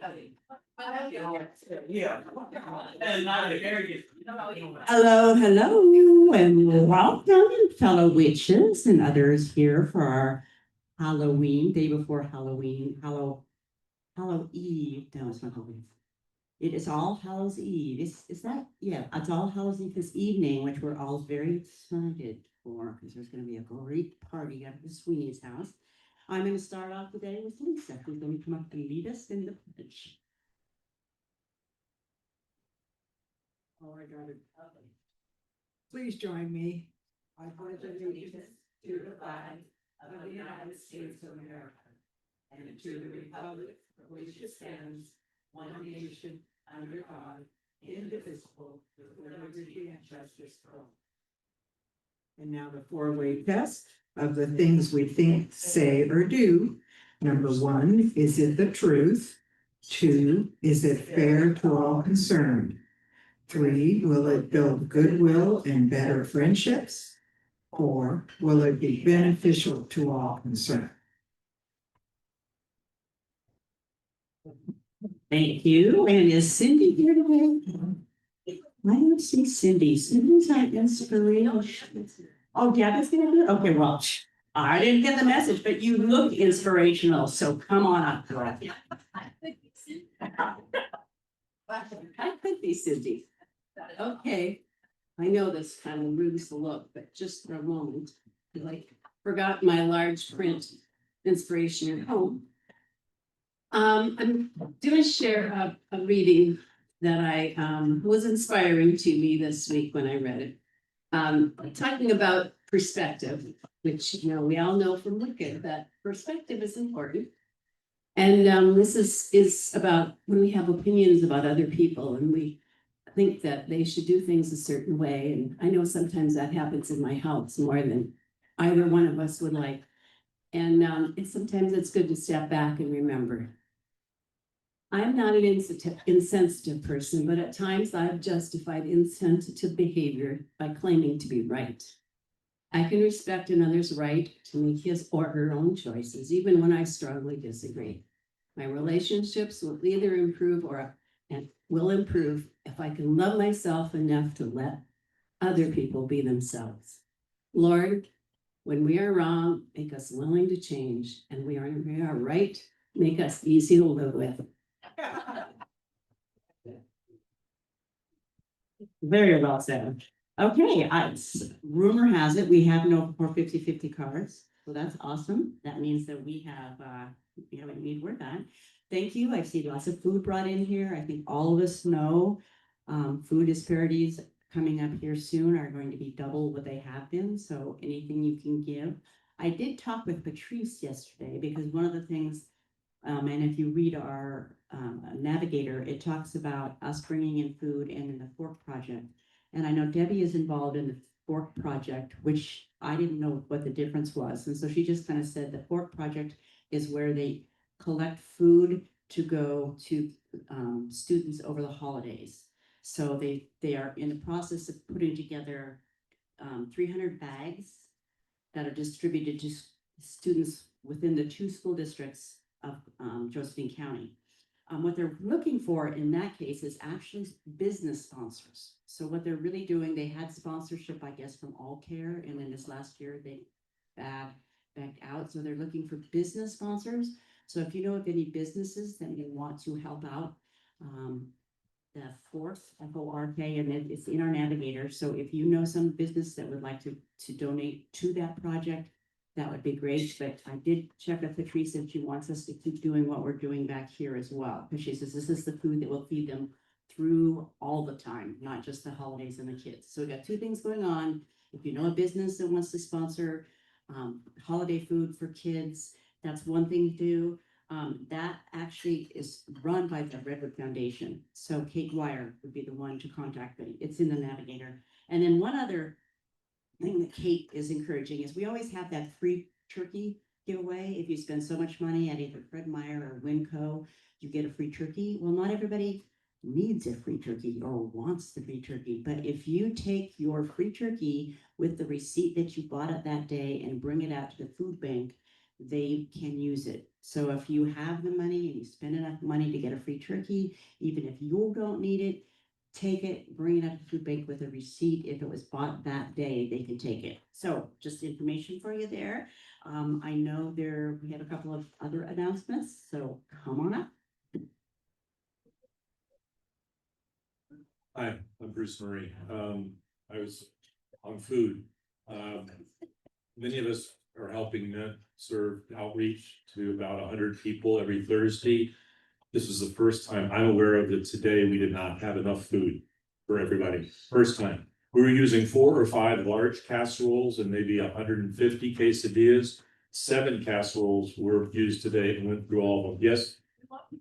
Hello, hello, and welcome, fellow witches and others here for our Halloween, day before Halloween, Hallow Eve. No, it's not Halloween. It is All Hallows Eve. Is that? Yeah, it's All Hallows Eve this evening, which we're all very excited for because there's going to be a great party at the Sweeney's house. I'm going to start off the day with Lisa, who's going to come up and lead us in the pledge. Oh, I got it. Please join me. I pledge allegiance to the flag of the United States of America and to the republic for which it stands, one nation, under God, indivisible, with liberty and justice for all. And now the four-way test of the things we think, say, or do. Number one, is it the truth? Two, is it fair to all concerned? Three, will it build goodwill and better friendships? Four, will it be beneficial to all concerned? Thank you. And is Cindy here today? I don't see Cindy. Cindy's not inspirational. Oh, Gabby's gonna do it? Okay, well, I didn't get the message, but you look inspirational, so come on up, girl. I could be Cindy. Okay, I know this kind of rudes the look, but just for a moment, I forgot my large print inspiration at home. I'm going to share a reading that I was inspiring to me this week when I read it. Talking about perspective, which we all know from Wicked that perspective is important. And this is about when we have opinions about other people and we think that they should do things a certain way. And I know sometimes that happens in my house more than either one of us would like. And sometimes it's good to step back and remember. I'm not an insensitive person, but at times I've justified insensitive behavior by claiming to be right. I can respect another's right to make his or her own choices, even when I strongly disagree. My relationships will either improve and will improve if I can love myself enough to let other people be themselves. Lord, when we are wrong, make us willing to change, and we are right, make us easy to live with. Very well said. Okay, rumor has it we have no 450 cards, so that's awesome. That means that we have what we need to work on. Thank you. I see lots of food brought in here. I think all of us know food disparities coming up here soon are going to be double what they have been. So anything you can give. I did talk with Patrice yesterday because one of the things, and if you read our navigator, it talks about us bringing in food and in the Fork Project. And I know Debbie is involved in the Fork Project, which I didn't know what the difference was. And so she just kind of said the Fork Project is where they collect food to go to students over the holidays. So they are in the process of putting together 300 bags that are distributed to students within the 2 school districts of Josephine County. What they're looking for in that case is actually business sponsors. So what they're really doing, they had sponsorship, I guess, from All Care, and then this last year they backed out. So they're looking for business sponsors. So if you know of any businesses that you want to help out, the fourth F-O-R-K, and it's in our navigator. So if you know some business that would like to donate to that project, that would be great. But I did check with Patrice and she wants us to keep doing what we're doing back here as well. Because she says this is the food that will feed them through all the time, not just the holidays and the kids. So we got 2 things going on. If you know a business that wants to sponsor holiday food for kids, that's one thing to do. That actually is run by the Redwood Foundation. So Kate Dwyer would be the one to contact me. It's in the navigator. And then one other thing that Kate is encouraging is we always have that free turkey giveaway. If you spend so much money at either Fred Meyer or Winco, you get a free turkey. Well, not everybody needs a free turkey or wants the free turkey. But if you take your free turkey with the receipt that you bought it that day and bring it out to the food bank, they can use it. So if you have the money and you spend enough money to get a free turkey, even if you don't need it, take it, bring it up to food bank with a receipt. If it was bought that day, they can take it. So just information for you there. I know we have a couple of other announcements, so come on up. Hi, I'm Bruce Murray. I was on food. Many of us are helping Mint serve outreach to about 100 people every Thursday. This is the first time I'm aware of that today we did not have enough food for everybody. First time. We were using 4 or 5 large casseroles and maybe 150 quesadillas. 7 casseroles were used today and went through all of them. Yes?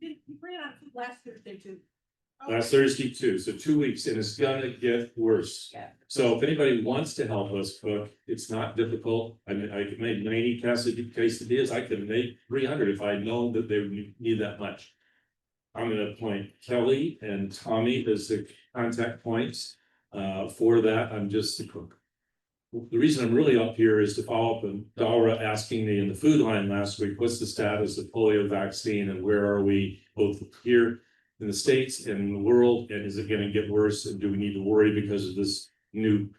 We ran out of food last Thursday too. Last Thursday too, so 2 weeks, and it's gonna get worse. Yeah. So if anybody wants to help us cook, it's not difficult. I mean, I could make 90 quesadillas, I could make 300 if I know that they would need that much. I'm gonna appoint Kelly and Tommy as the contact points. For that, I'm just the cook. The reason I'm really up here is to follow up on Dara asking me in the food line last week, what's the status of polio vaccine and where are we both here in the States and in the world, and is it gonna get worse, and do we need to worry because of this new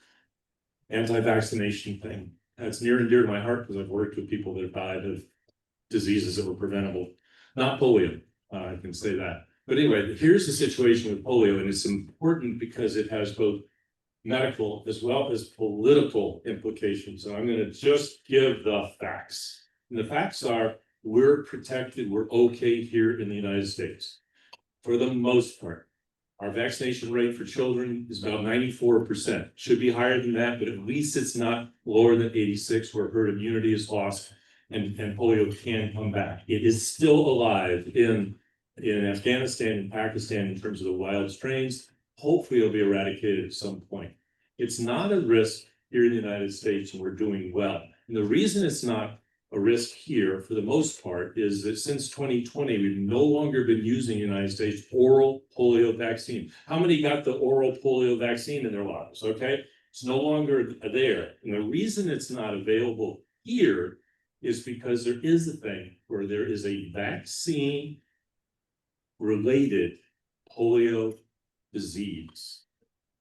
anti-vaccination thing? That's near and dear to my heart because I've worked with people that have died of diseases that were preventable, not polio, I can say that. But anyway, here's the situation with polio, and it's important because it has both medical as well as political implications. And I'm gonna just give the facts. And the facts are, we're protected, we're okay here in the United States. For the most part, our vaccination rate for children is about 94%. Should be higher than that, but at least it's not lower than 86, where herd immunity is lost and polio can come back. It is still alive in Afghanistan and Pakistan in terms of the wild strains. Hopefully it'll be eradicated at some point. It's not a risk here in the United States, and we're doing well. And the reason it's not a risk here, for the most part, is that since 2020, we've no longer been using in the United States oral polio vaccine. How many got the oral polio vaccine in their lives? Okay, it's no longer there. And the reason it's not available here is because there is a thing where there is a vaccine related polio disease.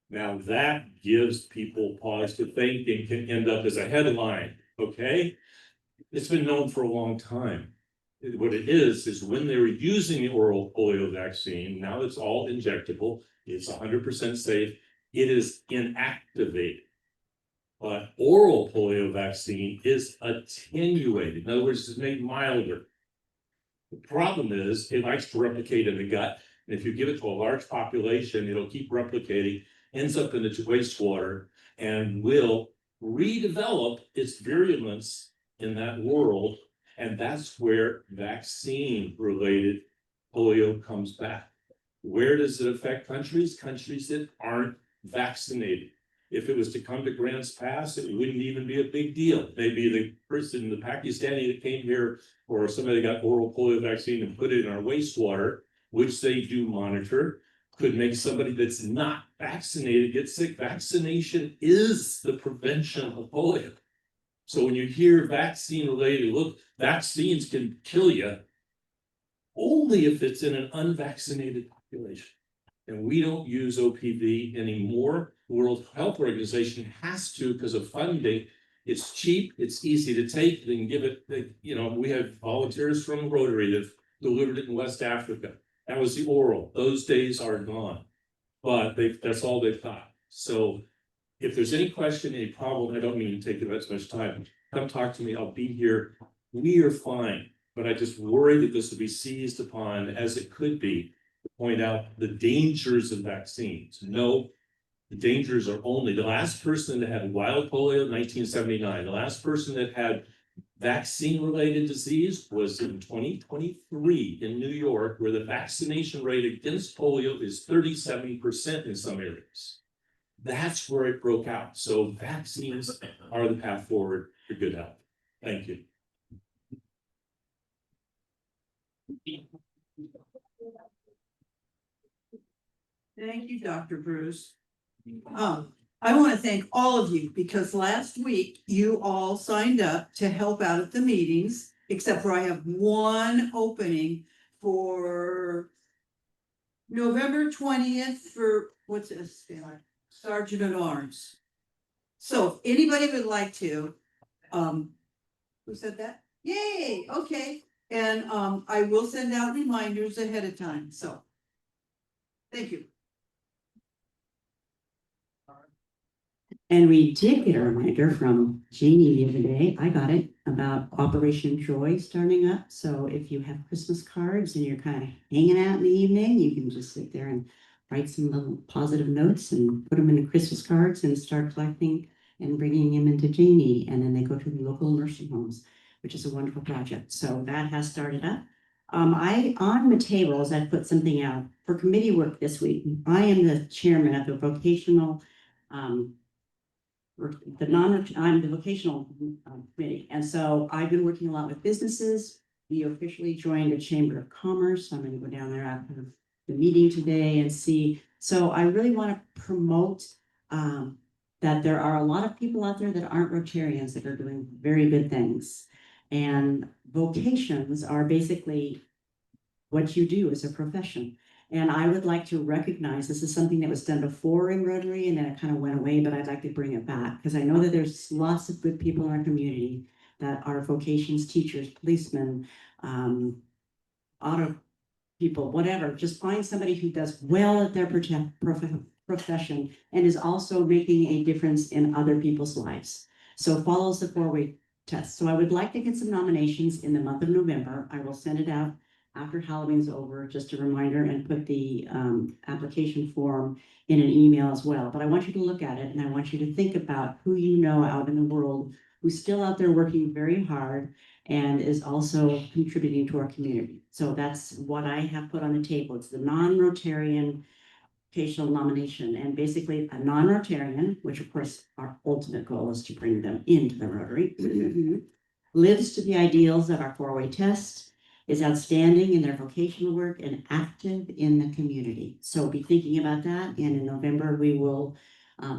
Now that gives people pause to think and can end up as a headline, okay? It's been known for a long time. What it is when they were using the oral polio vaccine, now it's all injectable, it's 100% safe, it is inactivated. But oral polio vaccine is attenuated. In other words, it's made milder. The problem is it likes to replicate in the gut. And if you give it to a large population, it'll keep replicating, ends up in the wastewater, and will redevelop its virulence in that world. And that's where vaccine related polio comes back. Where does it affect countries? Countries that aren't vaccinated. If it was to come to Grants Pass, it wouldn't even be a big deal. Maybe the person, the Pakistani that came here, or somebody got oral polio vaccine and put it in our wastewater, which they do monitor, could make somebody that's not vaccinated get sick. Vaccination is the prevention of polio. So when you hear vaccine related, look, vaccines can kill you only if it's in an unvaccinated population. And we don't use OPV anymore. The World Health Organization has to because of funding. It's cheap, it's easy to take, they can give it, we have volunteers from Rotary that delivered it in West Africa. That was the oral. Those days are gone. But that's all they've got. So if there's any question, any problem, I don't mean to take that much time. Come talk to me. I'll be here. We are fine. But I just worry that this will be seized upon, as it could be, to point out the dangers of vaccines. No, the dangers are only the last person that had wild polio in 1979. The last person that had vaccine-related disease was in 2023 in New York, where the vaccination rate against polio is 37% in some areas. That's where it broke out. So vaccines are the path forward for good health. Thank you. Thank you, Dr. Bruce. I want to thank all of you because last week you all signed up to help out at the meetings except for I have one opening for November 20th for, what's this, Sergeant at Arms. So if anybody would like to, who said that? Yay, okay, and, I will send out reminders ahead of time, so. Thank you. And we did get a reminder from Jeannie the other day, I got it, about Operation Joy starting up. So if you have Christmas cards and you're kind of hanging out in the evening, you can just sit there and write some little positive notes and put them in the Christmas cards and start collecting and bringing them into Jeannie. And then they go to the local nursing homes, which is a wonderful project. So that has started up. On the tables, I put something out for committee work this week. I am the chairman of the vocational, I'm the vocational committee, and so I've been working a lot with businesses. We officially joined a Chamber of Commerce. I'm gonna go down there after the meeting today and see. So I really want to promote that there are a lot of people out there that aren't Rotarians that are doing very good things. And vocations are basically what you do as a profession. And I would like to recognize, this is something that was done before in Rotary and then it kind of went away, but I'd like to bring it back because I know that there's lots of good people in our community that are vocations, teachers, policemen, auto people, whatever. Just find somebody who does well at their profession and is also making a difference in other people's lives. So follows the four-way test. So I would like to get some nominations in the month of November. I will send it out after Halloween's over, just a reminder, and put the application form in an email as well. But I want you to look at it and I want you to think about who you know out in the world who's still out there working very hard and is also contributing to our community. So that's what I have put on the table. It's the non-Rotarian vocational nomination, and basically a non-Rotarian, which of course our ultimate goal is to bring them into the Rotary, lives to the ideals of our four-way test, is outstanding in their vocational work and active in the community. So be thinking about that. And in November, we will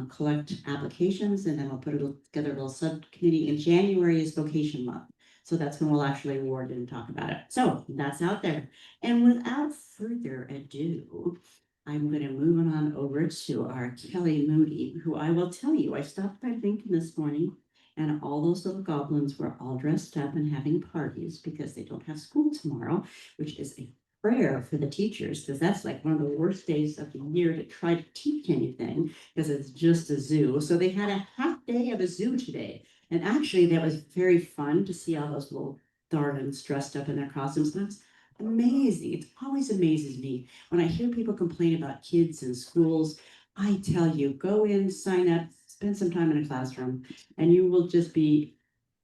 collect applications and then we'll put it together a little subcommittee. In January is vocation month. So that's when we'll actually award it and talk about it. So that's out there. And without further ado, I'm going to move on over to our Kelly Moody, who I will tell you, I stopped by Lincoln this morning and all those little goblins were all dressed up and having parties because they don't have school tomorrow, which is a prayer for the teachers, because that's like one of the worst days of the year to try to teach anything because it's just a zoo. So they had a half day of a zoo today. And actually that was very fun to see all those little darlings dressed up in their costumes. That's amazing. It always amazes me when I hear people complain about kids in schools. I tell you, go in, sign up, spend some time in a classroom, and you will just be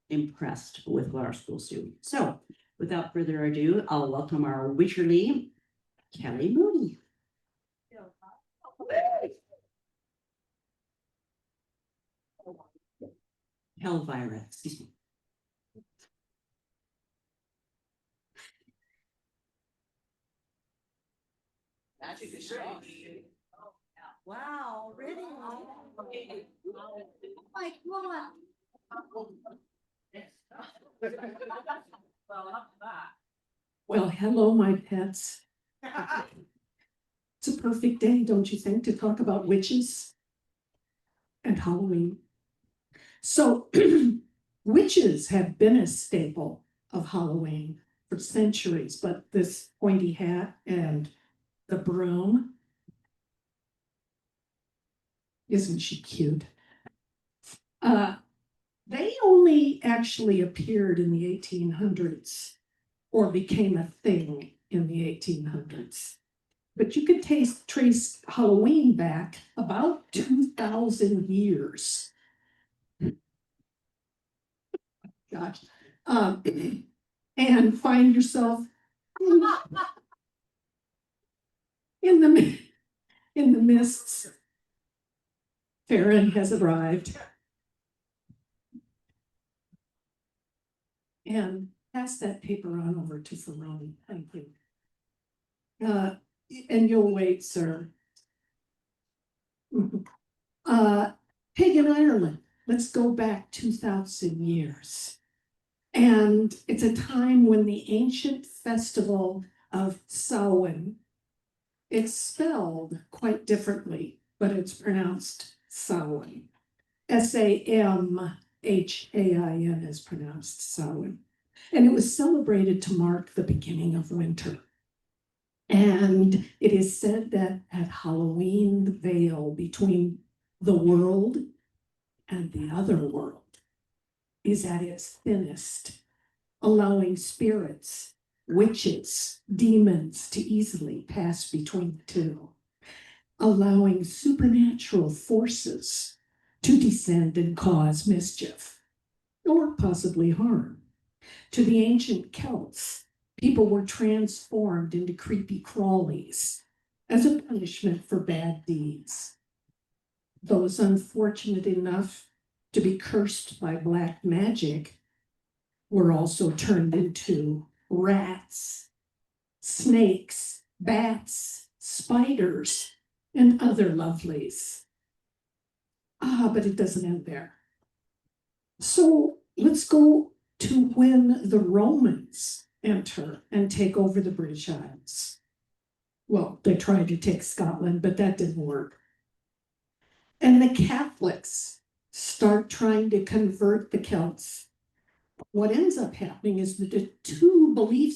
impressed with what our schools do. So without further ado, I'll welcome our Witcherly, Kelly Moody. Elvira, excuse me. Wow, really? Oh my God. Well, hello, my pets. It's a perfect day, don't you think, to talk about witches and Halloween. So witches have been a staple of Halloween for centuries, but this pointy hat and the broom, isn't she cute? They only actually appeared in the 1800s or became a thing in the 1800s. But you could trace Halloween back about 2,000 years. Gosh. And find yourself in the mists. Farron has arrived. And pass that paper on over to Ferroni. Thank you. And you'll wait, sir. Pagan Ireland. Let's go back 2,000 years. And it's a time when the ancient festival of Samhain, it's spelled quite differently, but it's pronounced Samhain. Samhain is pronounced Samhain. And it was celebrated to mark the beginning of winter. And it is said that at Halloween, the veil between the world and the other world is at its thinnest, allowing spirits, witches, demons to easily pass between the two, allowing supernatural forces to descend and cause mischief, or possibly harm. To the ancient Celts, people were transformed into creepy crawlies as a punishment for bad deeds. Those unfortunate enough to be cursed by black magic were also turned into rats, snakes, bats, spiders, and other lovelies. But it doesn't end there. So let's go to when the Romans enter and take over the British Isles. Well, they tried to take Scotland, but that didn't work. And the Catholics start trying to convert the Celts. What ends up happening is that the two belief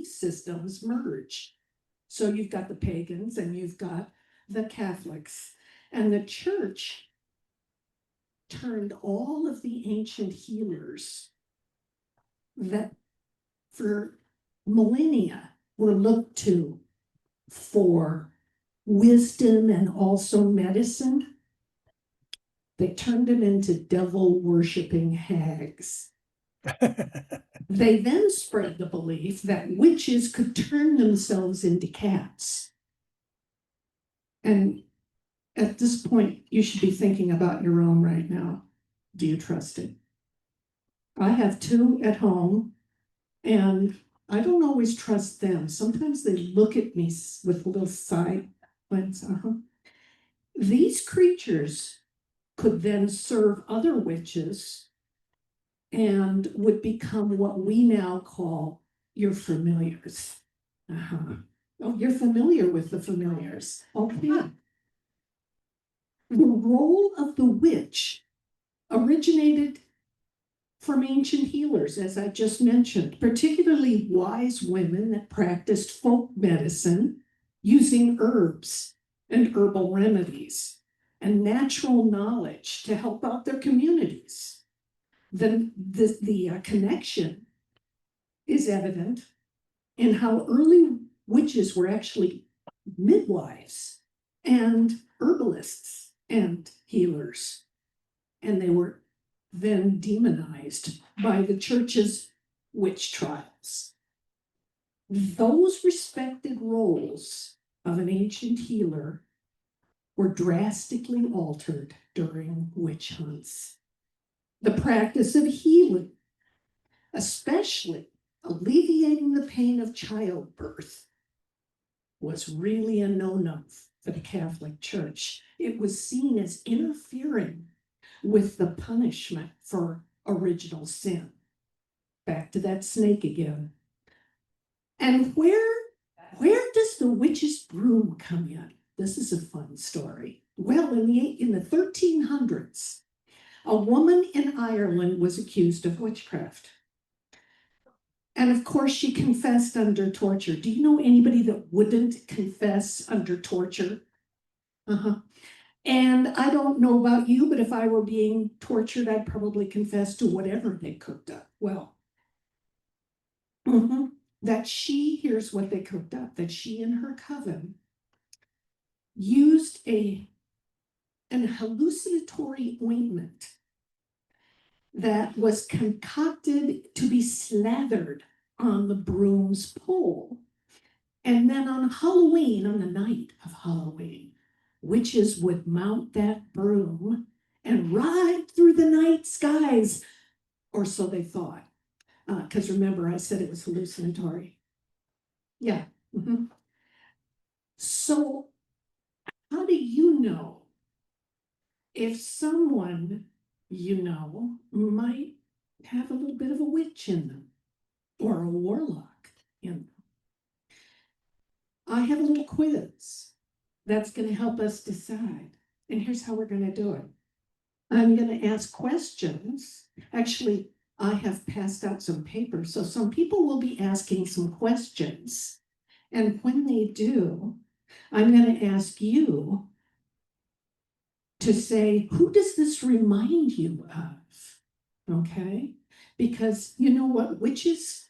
systems merge. So you've got the pagans and you've got the Catholics, and the church turned all of the ancient healers that for millennia were looked to for wisdom and also medicine. They turned them into devil worshiping hags. They then spread the belief that witches could turn themselves into cats. And at this point, you should be thinking about your own right now. Do you trust it? I have two at home, and I don't always trust them. Sometimes they look at me with a little side glance. These creatures could then serve other witches and would become what we now call your familiars. Oh, you're familiar with the familiars. Okay. The role of the witch originated from ancient healers, as I just mentioned, particularly wise women that practiced folk medicine using herbs and herbal remedies and natural knowledge to help out their communities. Then the connection is evident in how early witches were actually midwives and herbalists and healers. And they were then demonized by the church's witch trials. Those respected roles of an ancient healer were drastically altered during witch hunts. The practice of healing, especially alleviating the pain of childbirth, was really a no-no for the Catholic Church. It was seen as interfering with the punishment for original sin. Back to that snake again. And where does the witch's broom come in? This is a fun story. Well, in the 1300s, a woman in Ireland was accused of witchcraft. And of course, she confessed under torture. Do you know anybody that wouldn't confess under torture? And I don't know about you, but if I were being tortured, I'd probably confess to whatever they cooked up. Well, here's what they cooked up, that she and her coven used an hallucinatory ointment that was concocted to be slathered on the broom's pole. And then on Halloween, on the night of Halloween, witches would mount that broom and ride through the night skies, or so they thought. Because remember, I said it was hallucinatory. Yeah. So how do you know if someone might have a little bit of a witch in them or a warlock in them. I have a little quiz that's going to help us decide. And here's how we're going to do it. I'm going to ask questions. Actually, I have passed out some papers, so some people will be asking some questions. And when they do, I'm going to ask you to say, who does this remind you of? Okay? Because you know what? Witches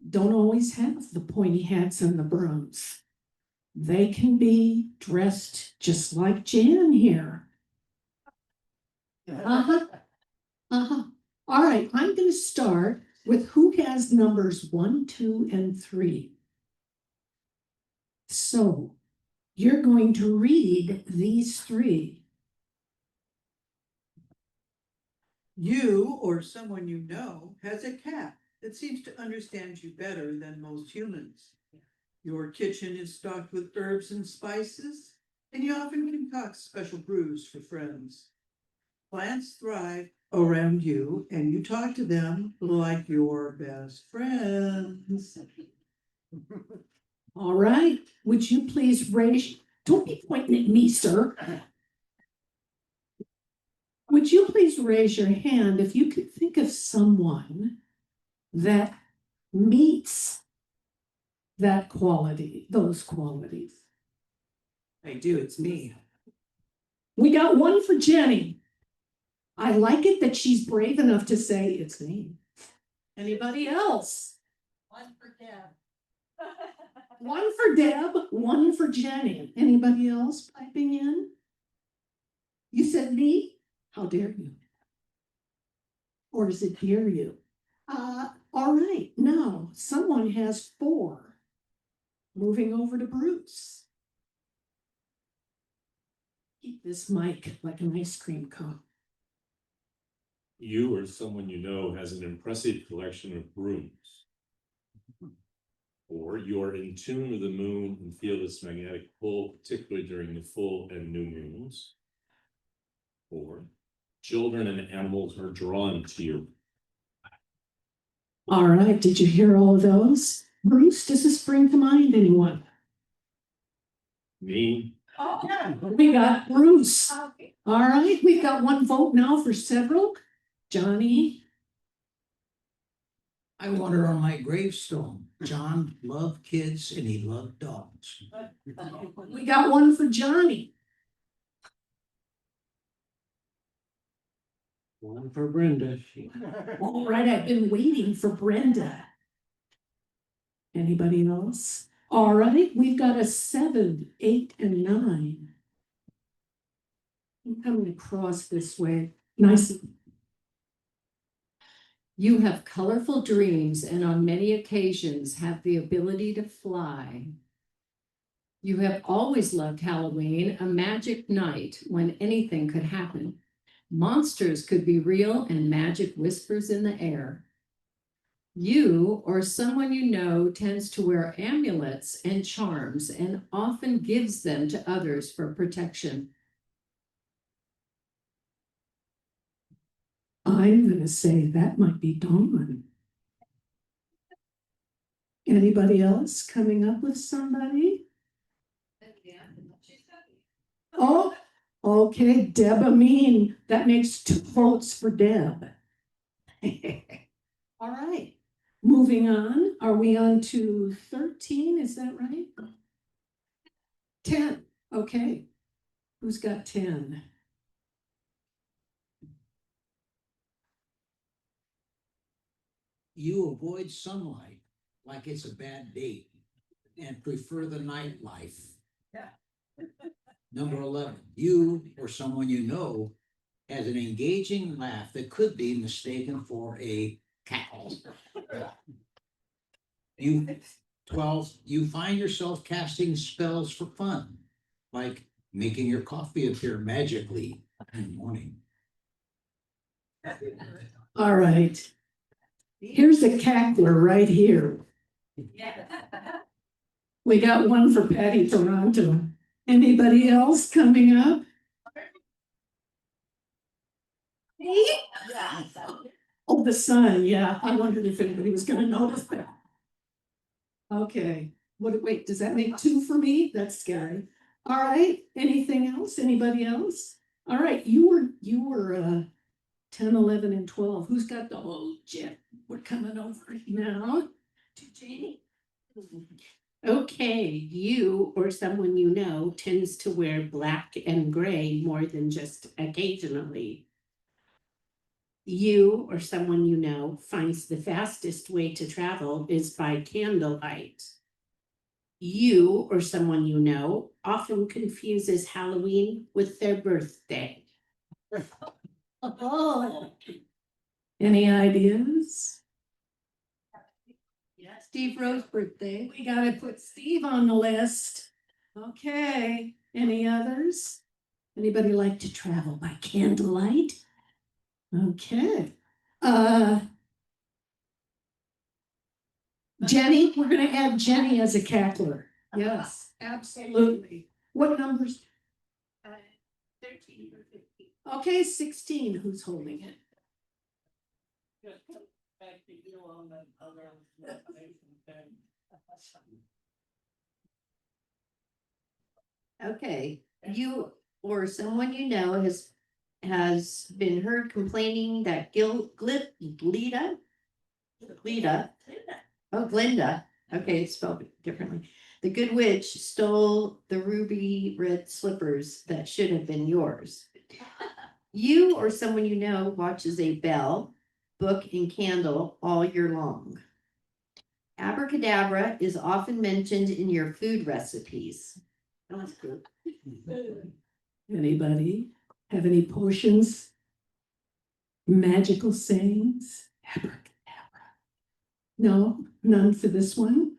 don't always have the pointy hats and the brooms. They can be dressed just like Jan here. Uh-huh. Uh-huh. All right, I'm going to start with who has numbers 1, 2, and 3. So you're going to read these 3. You or someone you know has a cat that seems to understand you better than most humans. Your kitchen is stocked with herbs and spices, and you often concoct special brews for friends. Plants thrive around you, and you talk to them like your best friends. All right, would you please raise, don't be pointing at me, sir. Would you please raise your hand if you could think of someone that meets that quality, those qualities? I do, it's me. We got one for Jenny. I like it that she's brave enough to say it's me. Anybody else? One for Deb. One for Deb, one for Jenny. Anybody else piping in? You said me? How dare you? Or is it dare you? All right, now someone has 4. Moving over to Bruce. Keep this mic like an ice cream cone. You or someone you know has an impressive collection of brooms. Or you're in tune with the moon and feel its magnetic pull, particularly during the full and new moons. Or children and animals are drawn to you. All right, did you hear all of those? Bruce, does this bring to mind anyone? Me, We got Bruce. All right, we've got one vote now for several. Johnny, I want her on my gravestone. John loved kids and he loved dogs. we got one for Johnny. One for Brenda. All right, I've been waiting for Brenda. Anybody else? All right, we've got a 7, 8, and 9. I'm coming across this way. Nice. You have colorful dreams and on many occasions have the ability to fly. You have always loved Halloween, a magic night when anything could happen. Monsters could be real and magic whispers in the air. You or someone you know tends to wear amulets and charms and often gives them to others for protection. I'm going to say that might be Dawn. Anybody else coming up with somebody? Oh, okay, Deb Amin. That makes 2 votes for Deb. All right, moving on. Are we on to 13? Is that right? 10. Okay. Who's got 10? You avoid sunlight like it's a bad date and prefer the nightlife. Number 11, you or someone you know has an engaging laugh that could be mistaken for a cackle. 12, you find yourself casting spells for fun, like making your coffee appear magically in the morning. All right. Here's a cackler right here. We got one for Patty Toronto. Anybody else coming up? Oh, the sun, yeah. I wondered if anybody was gonna notice that. Okay, wait, does that make two for me? That's scary. All right, anything else? Anybody else? All right, you were 10, 11, and 12. Who's got the whole jet? We're coming over now to Janie. Okay, you or someone you know tends to wear black and gray more than just occasionally. You or someone you know finds the fastest way to travel is by candlelight. You or someone you know often confuses Halloween with their birthday. Oh. Any ideas? Yeah, Steve Rose's birthday. We gotta put Steve on the list. Okay, any others? Anybody like to travel by candlelight? Okay. Jenny, we're gonna add Jenny as a cackler. Yes, absolutely. What numbers? 13 or 15. Okay, 16, who's holding it? Okay, you or someone you know has been heard complaining that Glenda, okay, it's spelled differently. The good witch stole the ruby red slippers that should have been yours. You or someone you know watches a bell, book, and candle all year long. Abracadabra is often mentioned in your food recipes. Oh, that's cool. Anybody have any potions? Magical sayings? Abracadabra. No, none for this one.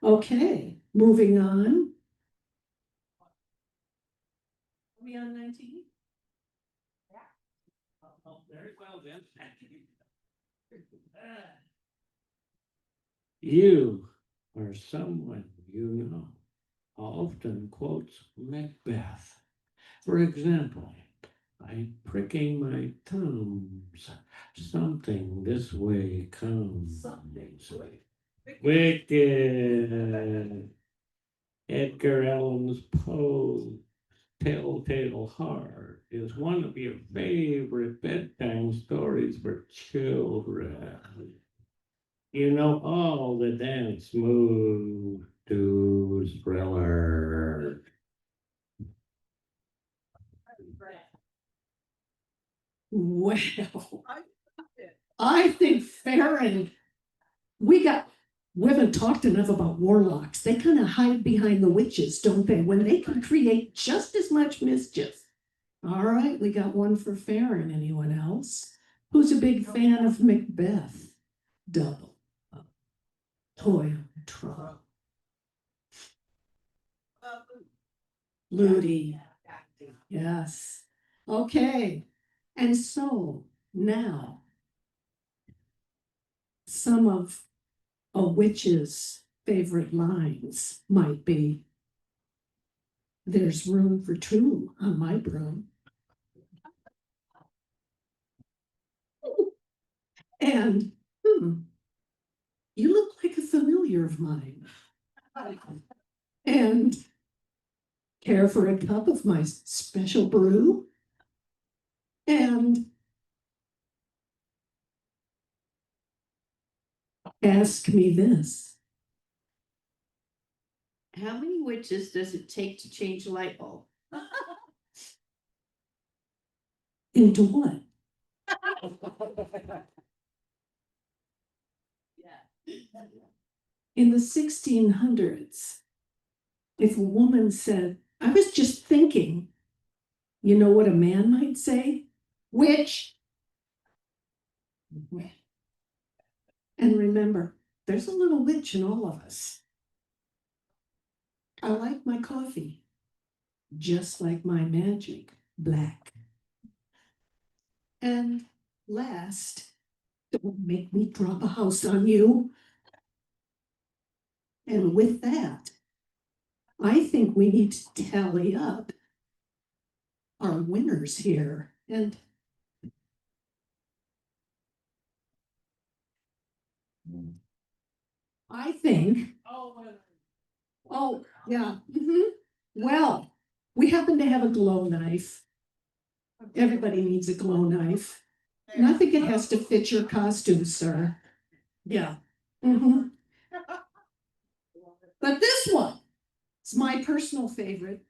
Okay, moving on. Are we on 19? Very well then. You or someone you know often quotes Macbeth. For example, by pricking my thumbs, something this way comes. Wicked. Edgar Allan Poe's Telltale Heart is one of your favorite bedtime stories for children. You know all the dance moves to Thriller. Well, I think Farron, we haven't talked enough about warlocks. They kind of hide behind the witches, don't they? When they can create just as much mischief. All right, we got one for Farron. Anyone else? Who's a big fan of Macbeth? Double. Toil, trouble. Ludi. Yes. Okay. And so now some of a witch's favorite lines might be, there's room for two on my broom. And you look like a familiar of mine. And care for a cup of my special brew? And ask me this. How many witches does it take to change a light bulb? Into what? In the 1600s, if a woman said, I was just thinking, you know what a man might say? Witch. And remember, there's a little witch in all of us. I like my coffee, just like my magic, black. And last, don't make me drop a house on you. And with that, I think we need to tally up our winners here. And I think. Oh, yeah. Well, we happen to have a glow knife. Everybody needs a glow knife. And I think it has to fit your costume, sir. Yeah. Mhm. But this one is my personal favorite.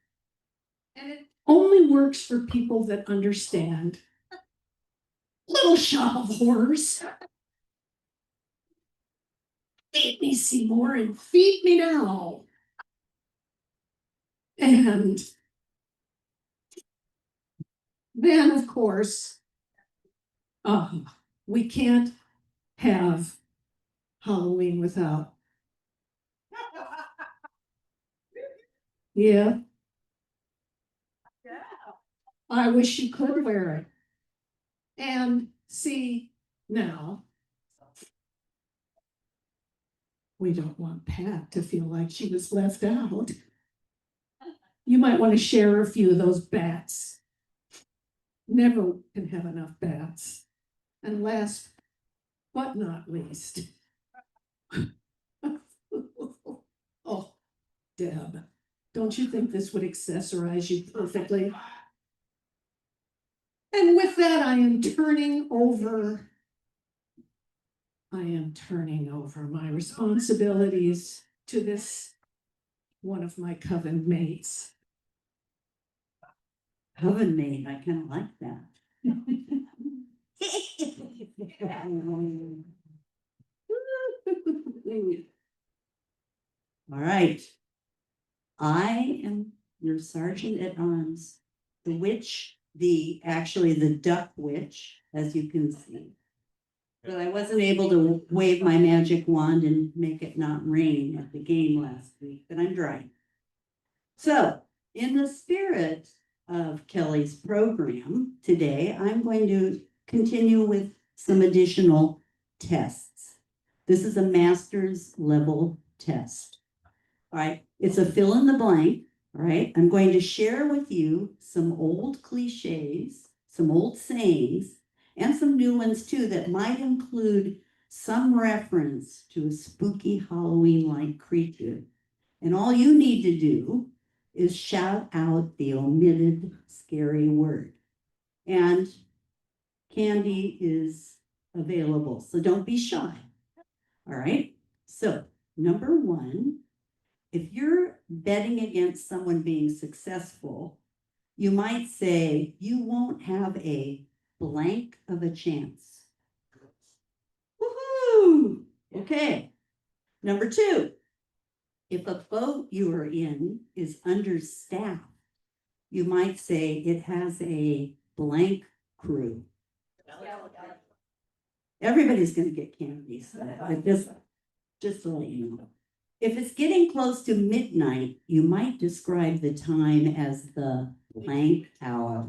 And it only works for people that understand. Little Shop of Horrors. Feed me, Seymour, and feed me now. And then, of course, we can't have Halloween without. Yeah. I wish you could wear it. And see, now, we don't want Pat to feel like she was left out. You might want to share a few of those bats. Never can have enough bats. And last but not least. Oh, Deb, don't you think this would accessorize you perfectly? And with that, I am turning over my responsibilities to this one of my coven mates. Coven mate, I kind of like that. All right. I am your sergeant at arms, the witch, actually the duck witch, as you can see. But I wasn't able to wave my magic wand and make it not rain at the game last week, but I'm dry. So, in the spirit of Kelly's program today, I'm going to continue with some additional tests. This is a master's level test. All right, it's a fill in the blank. All right, I'm going to share with you some old cliches, some old sayings, and some new ones too that might include some reference to a spooky Halloween-like creature. And all you need to do is shout out the omitted scary word. And candy is available, so don't be shy. All right, so number one, if you're betting against someone being successful, you might say, you won't have a blank of a chance. Woohoo! Okay. Number two, if a boat you are in is understaffed, you might say it has a blank crew. Everybody's going to get candy, so just to let you know. If it's getting close to midnight, you might describe the time as the blank hour.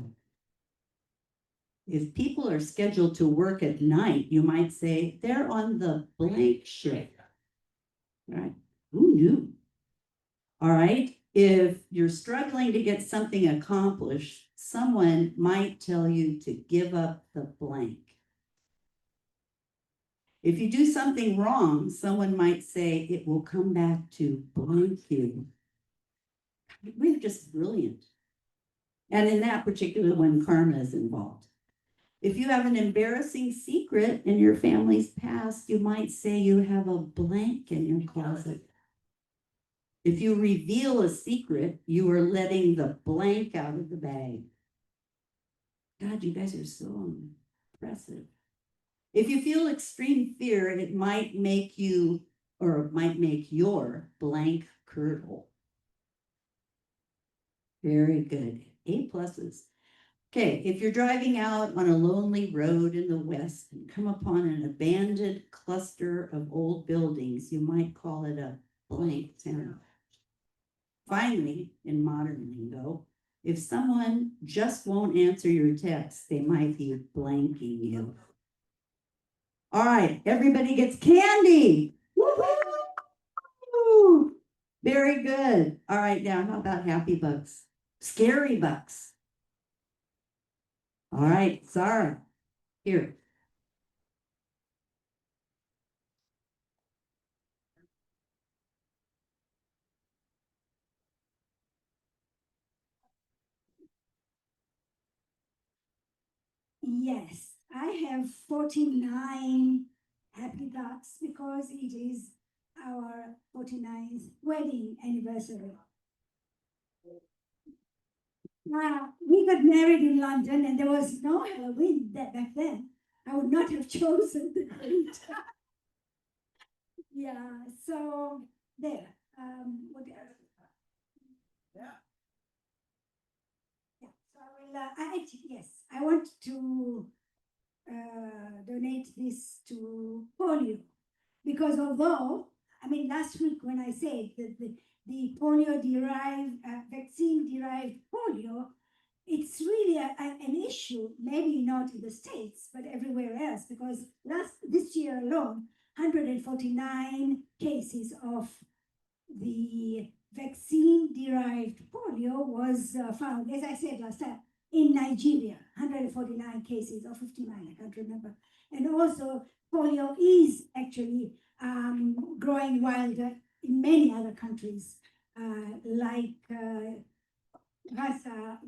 If people are scheduled to work at night, you might say they're on the blank shift. Right? Who knew? All right. If you're struggling to get something accomplished, someone might tell you to give up the blank. If you do something wrong, someone might say it will come back to blank you. We're just brilliant. And in that particular one, karma is involved. If you have an embarrassing secret in your family's past, you might say you have a blank in your closet. If you reveal a secret, you are letting the blank out of the bag. God, you guys are so impressive. If you feel extreme fear, it might make you, or it might make your blank curdle. Very good. A pluses. Okay, if you're driving out on a lonely road in the West and come upon an abandoned cluster of old buildings, you might call it a blank town. Finally, in modern lingo, if someone just won't answer your text, they might be blanking you. All right, everybody gets candy. Woo-hoo! Very good. All right, now how about happy bucks? Scary bucks. All right, Sarah, here. Yes, I have 49 happy ducks because it is our 49th wedding anniversary. We got married in London and there was no Halloween back then. I would not have chosen the date. Yeah, so there. What else? Yeah, so I will, yes, I want to donate this to polio. Because although, I mean, last week when I said that the polio derived, vaccine derived polio, it's really an issue, maybe not in the States, but everywhere else, because this year alone, 149 cases of the vaccine derived polio was found, as I said last time, in Nigeria, 149 cases or 59, I can't remember. And also polio is actually growing wilder in many other countries, like Gaza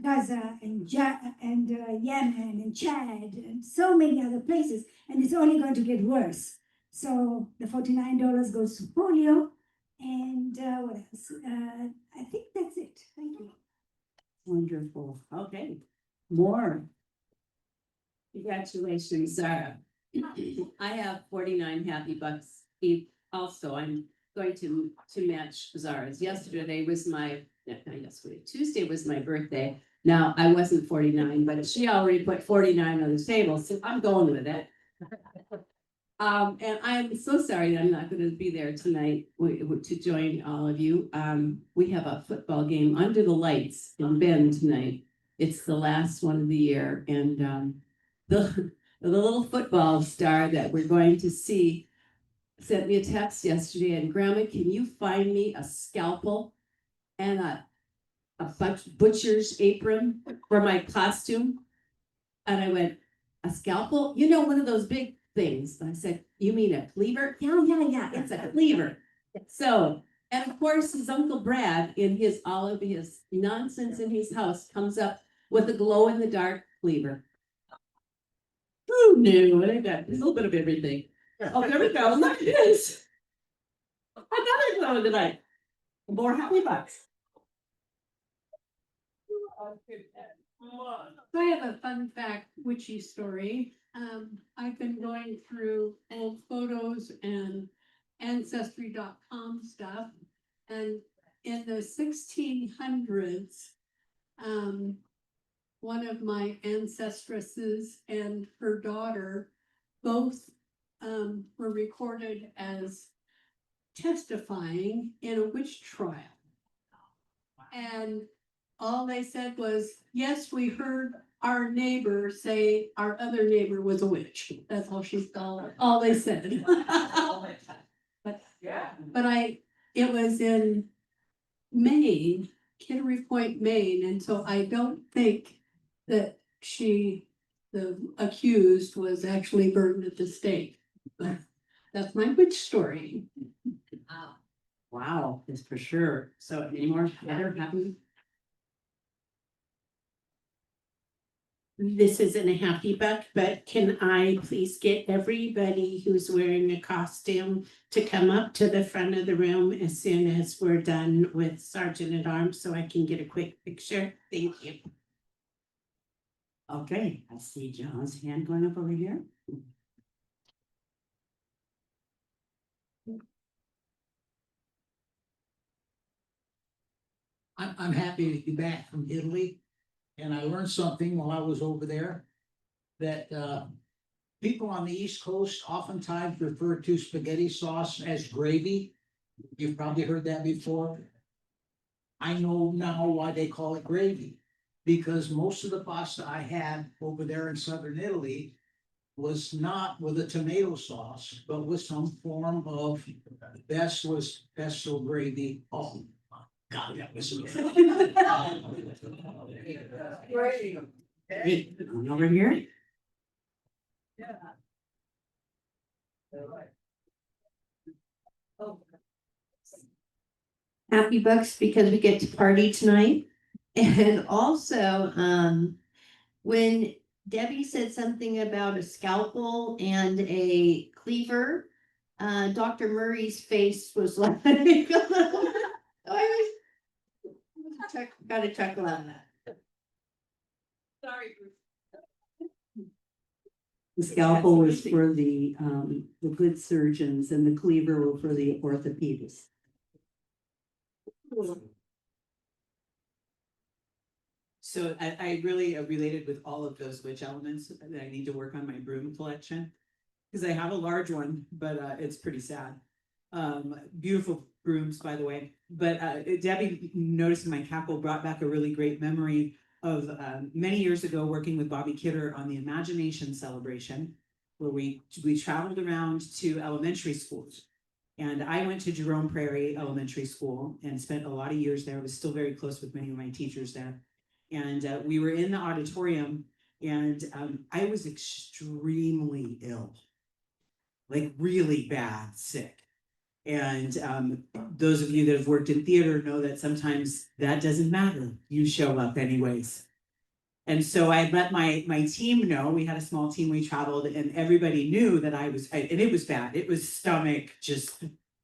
and Yemen and Chad and so many other places, and it's only going to get worse. So the $49 goes to polio, and what else? I think that's it. Thank you. Wonderful. Okay, more. Congratulations, Zara. I have 49 happy bucks. Also, I'm going to match Zara's. Yesterday was my, not yesterday, Tuesday was my birthday. Now, I wasn't 49, but she already put 49 on the table, so I'm going with it. And I'm so sorry that I'm not going to be there tonight to join all of you. We have a football game under the lights in Bend tonight. It's the last one of the year, and the little football star that we're going to see sent me a text yesterday, and Grandma, can you find me a scalpel and a butcher's apron for my costume? And I went, a scalpel? You know, one of those big things. And I said, you mean a cleaver? Yeah, it's a cleaver. So, and of course, his Uncle Brad, in all of his nonsense in his house, comes up with a glow-in-the-dark cleaver. Who knew? I got a little bit of everything. Oh, there we go. Look at this. Another glow-in-the-dark. More happy bucks. So I have a fun fact, witchy story. I've been going through old photos and ancestry.com stuff. And in the 1600s, one of my ancestresses and her daughter both were recorded as testifying in a witch trial. And all they said was, yes, we heard our neighbor say our other neighbor was a witch. That's all they said. But it was in Maine, Kittery Point, Maine, and so I don't think that the accused was actually burned at the stake. But that's my witch story. Wow, that's for sure. So any more other happy? This isn't a happy buck, but can I please get everybody who's wearing a costume to come up to the front of the room as soon as we're done with Sergeant at Arms so I can get a quick picture? Thank you. Okay, I see John's hand going up over here. I'm happy to be back from Italy. And I learned something while I was over there that people on the East Coast oftentimes refer to spaghetti sauce as gravy. You've probably heard that before. I know now why they call it gravy, because most of the pasta I had over there in southern Italy was not with a tomato sauce, but with some form of pesto gravy. Oh my God, that was Hey, over here. Happy bucks because we get to party tonight. And also, when Debbie said something about a scalpel and a cleaver. Dr. Murray's face was like. I got a chuckle out of that. Sorry. The scalpel was for the good surgeons and the cleaver were for the orthopedists. So I really related with all of those witch elements that I need to work on my broom collection. Cause I have a large one, but it's pretty sad. Beautiful brooms, by the way, but Debbie noticing my cackle brought back a really great memory of many years ago working with Bobby Kidder on the Imagination Celebration, where we traveled around to elementary schools. And I went to Jerome Prairie Elementary School and spent a lot of years there. I was still very close with many of my teachers there. And we were in the auditorium and I was extremely ill, like really bad sick. And those of you that have worked in theater know that sometimes that doesn't matter. You show up anyways. And so I let my team know. We had a small team, we traveled, and everybody knew that and it was bad. It was stomach, just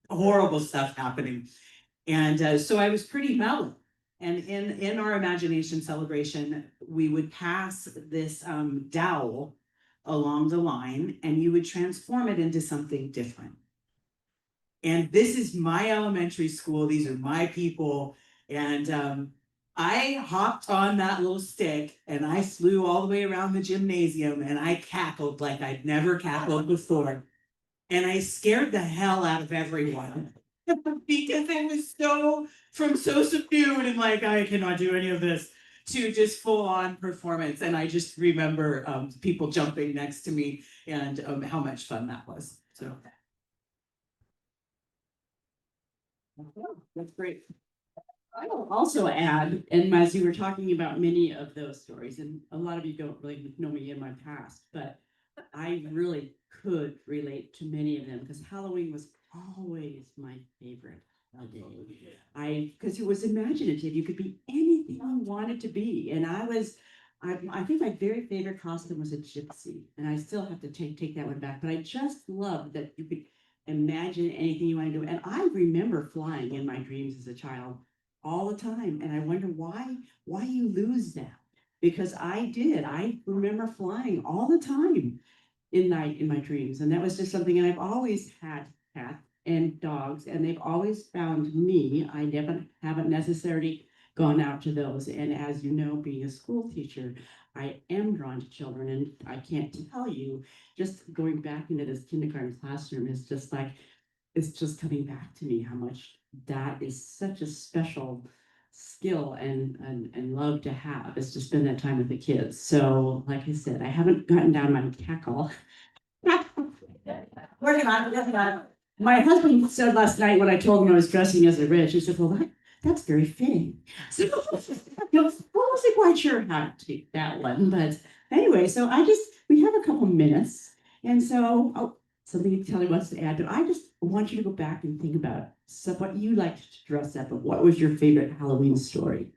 horrible stuff happening. And so I was pretty mellow. And in our Imagination Celebration, we would pass this dowel along the line and you would transform it into something different. And this is my elementary school. These are my people. And I hopped on that little stick and I flew all the way around the gymnasium and I cackled like I'd never cackled before. And I scared the hell out of everyone because I was so subdued and like, I cannot do any of this to just full on performance. And I just remember people jumping next to me and how much fun that was. So. That's great. I will also add, and as you were talking about many of those stories, and a lot of you don't really know me in my past, but I really could relate to many of them because Halloween was always my favorite holiday. Because it was imaginative, you could be anything you wanted to be, and I think my very favorite costume was a gypsy, and I still have to take that one back. But I just loved that you could imagine anything you want to do. And I remember flying in my dreams as a child all the time. And I wonder why you lose that. Because I did. I remember flying all the time in my dreams. And that was just something, and I've always had cats and dogs, and they've always found me. I haven't necessarily gone out to those. And as you know, being a school teacher, I am drawn to children, and I can't tell you, just going back into this kindergarten classroom is just like, it's just coming back to me how much that is such a special skill and love to have, is to spend that time with the kids. So like I said, I haven't gotten down my cackle. Working on it. My husband said last night when I told him I was dressing as a witch, he said, well, that's very fitting. So I wasn't quite sure how to take that one, but anyway, so we have a couple minutes, and so something Kelly wants to add, but I just want you to go back and think about what you liked to dress up, and what was your favorite Halloween story?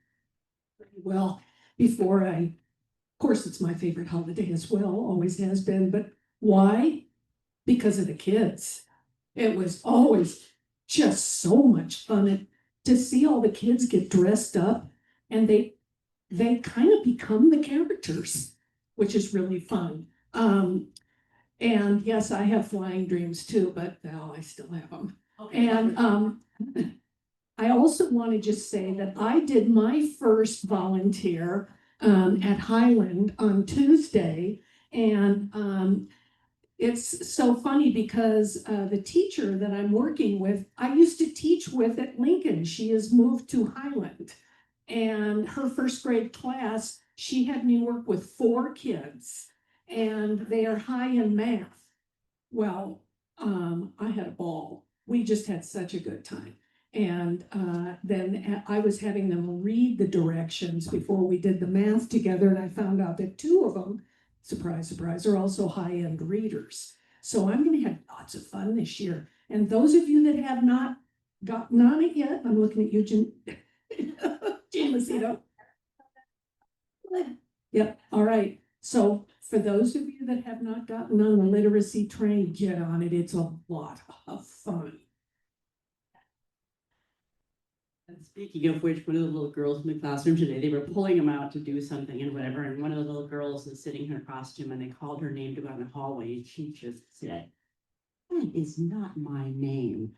Well, of course, it's my favorite holiday as well, always has been, but why? Because of the kids. It was always just so much fun to see all the kids get dressed up, and they kind of become the characters, which is really fun. And yes, I have flying dreams too, but well, I still have them. And I also want to just say that I did my first volunteer at Highland on Tuesday, and it's so funny because the teacher that I'm working with, I used to teach with at Lincoln. She has moved to Highland, and her first grade class, she had me work with 4 kids, and they are high in math. Well, I had a ball. We just had such a good time. And then I was having them read the directions before we did the math together, and I found out that 2 of them, surprise, surprise, are also high-end readers. So I'm going to have lots of fun this year. And those of you that have not gotten on it yet, I'm looking at you, Jean Lucito. Yep, all right. So for those of you that have not gotten on the literacy train, get on it. It's a lot of fun. And speaking of which, one of the little girls in the classroom today, they were pulling them out to do something and whatever, and one of the little girls is sitting in her costume and they called her name to go out in the hallway and she just said, "That is not my name.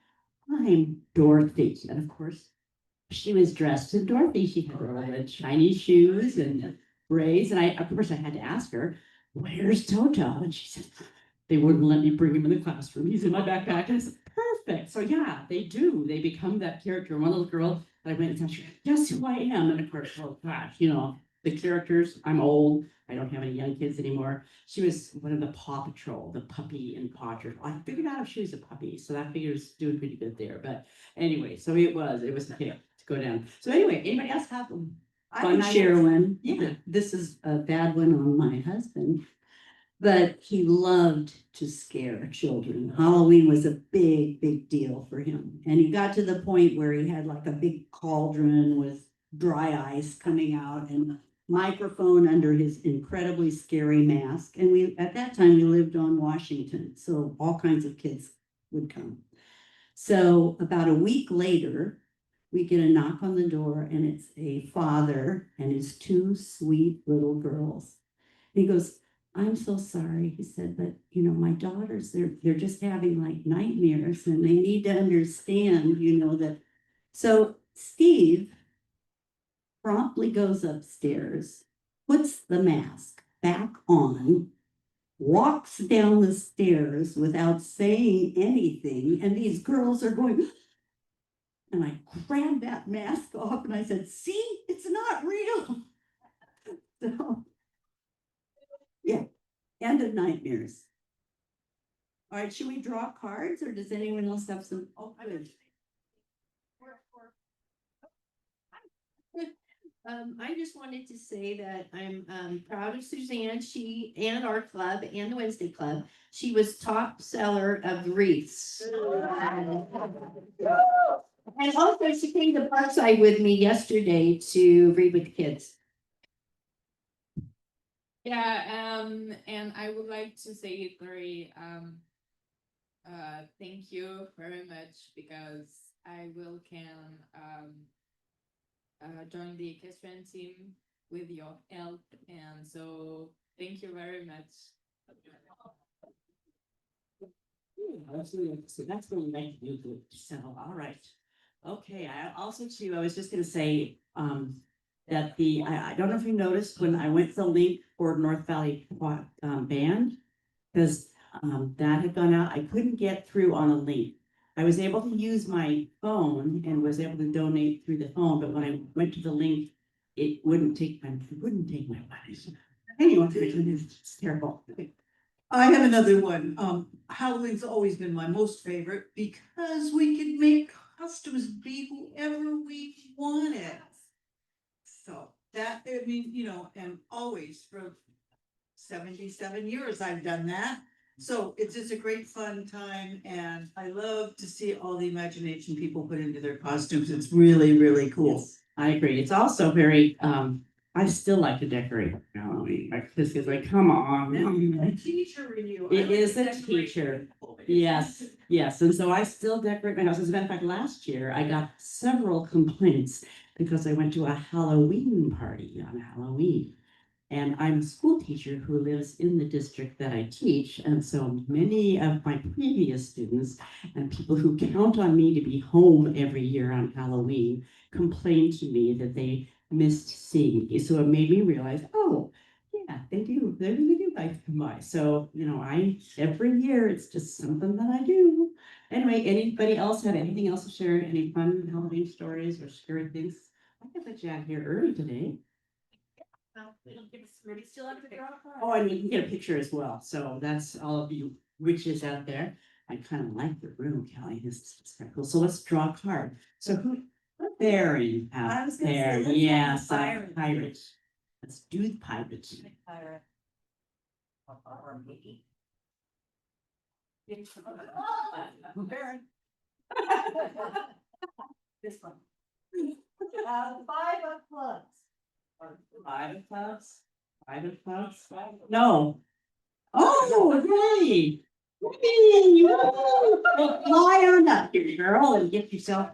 I'm Dorothy." And of course, she was dressed as Dorothy. She had her red shiny shoes and braids. And of course, I had to ask her, "Where's Toto?" And she said, "They wouldn't let me bring him in the classroom. He's in my backpack." And I said, "Perfect." So yeah, they do. They become that character. One little girl that I went and said, "Guess who I am?" And of course, oh gosh, the characters. I'm old. I don't have any young kids anymore. She was one of the Paw Patrol, the puppy in Paw Patrol. I figured out if she was a puppy, so that figure's doing pretty good there. But anyway, so it was okay to go down. So anyway, anybody else have one? I can Fun share items? one. Yeah. This is a bad one on my husband. But he loved to scare children. Halloween was a big, big deal for him. And he got to the point where he had like a big cauldron with dry ice coming out and a microphone under his incredibly scary mask. And at that time, we lived on Washington, so all kinds of kids would come. So about a week later, we get a knock on the door and it's a father and his two sweet little girls. He goes, "I'm so sorry," he said, "but my daughters, they're just having like nightmares and they need to understand, that." So Steve promptly goes upstairs, puts the mask back on, walks down the stairs without saying anything, and these girls are going, and I grabbed that mask off and I said, "See, it's not real." So, yeah, end of nightmares. All right, should we draw cards or does anyone else have some? Oh, good. I just wanted to say that I'm proud of Suzanne. She and our club and the Wednesday Club. She was top seller of wreaths. And also she came to Parkside with me yesterday to read with the kids. Yeah, and I would like to say very thank you very much because I will can join the equestrian team with your help, and so thank you very much. So that's really nice to do. So, all right. Okay, I also too, I was just gonna say, that I don't know if you noticed when I went to the link for North Valley Band, because that had gone out, I couldn't get through on a link. I was able to use my phone and was able to donate through the phone, but when I went to the link, it wouldn't take my money. Anyway, it's terrible. I have another one. Halloween's always been my most favorite because we could make costumes be whoever we wanted. So that, I mean, and always for 77 years I've done that. So it's just a great fun time and I love to see all the imagination people put into their costumes. It's really, really cool. Yes, I agree. It's also very, I still like to decorate Halloween. Like this is like, come on. A teacher in you. It is a teacher. Yes, yes. And so I still decorate my house. As a matter of fact, last year I got several complaints because I went to a Halloween party on Halloween. And I'm a school teacher who lives in the district that I teach. And so many of my previous students and people who count on me to be home every year on Halloween complained to me that they missed seeing me. So it made me realize, oh, yeah, they do. They really do like to come by. So, every year it's just something that I do. Anyway, anybody else have anything else to share? Any fun Halloween stories or scary things? I got let you out here early today. Oh, and we can get a picture as well. So that's all of you witches out there. I kind of like the room, Kelly. This is kind of cool. So let's draw a card. So who? Barry out there. Yes, pirate. Let's do the pirate. Baron. This one. 5 of clubs. 5 of clubs. Private clubs? No. Oh, yay! Yay! Woo! Well, fly on up here, girl, and get yourself.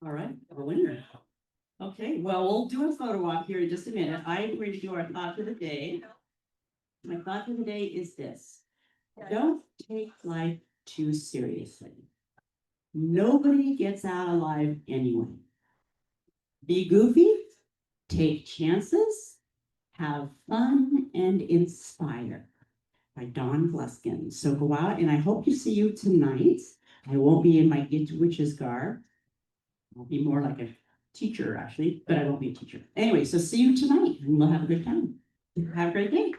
All right, a winner. Okay, well, we'll do a photo walk here in just a minute. I'm going to do our thought for the day. My thought for the day is this: don't take life too seriously. Nobody gets out alive anyway. Be goofy, take chances, have fun, and inspire. By Dawn Gluskin. So go out, and I hope to see you tonight. I won't be in my Get Witches garb. I'll be more like a teacher, actually, but I won't be a teacher. Anyway, so see you tonight, and we'll have a good time. Have a great day.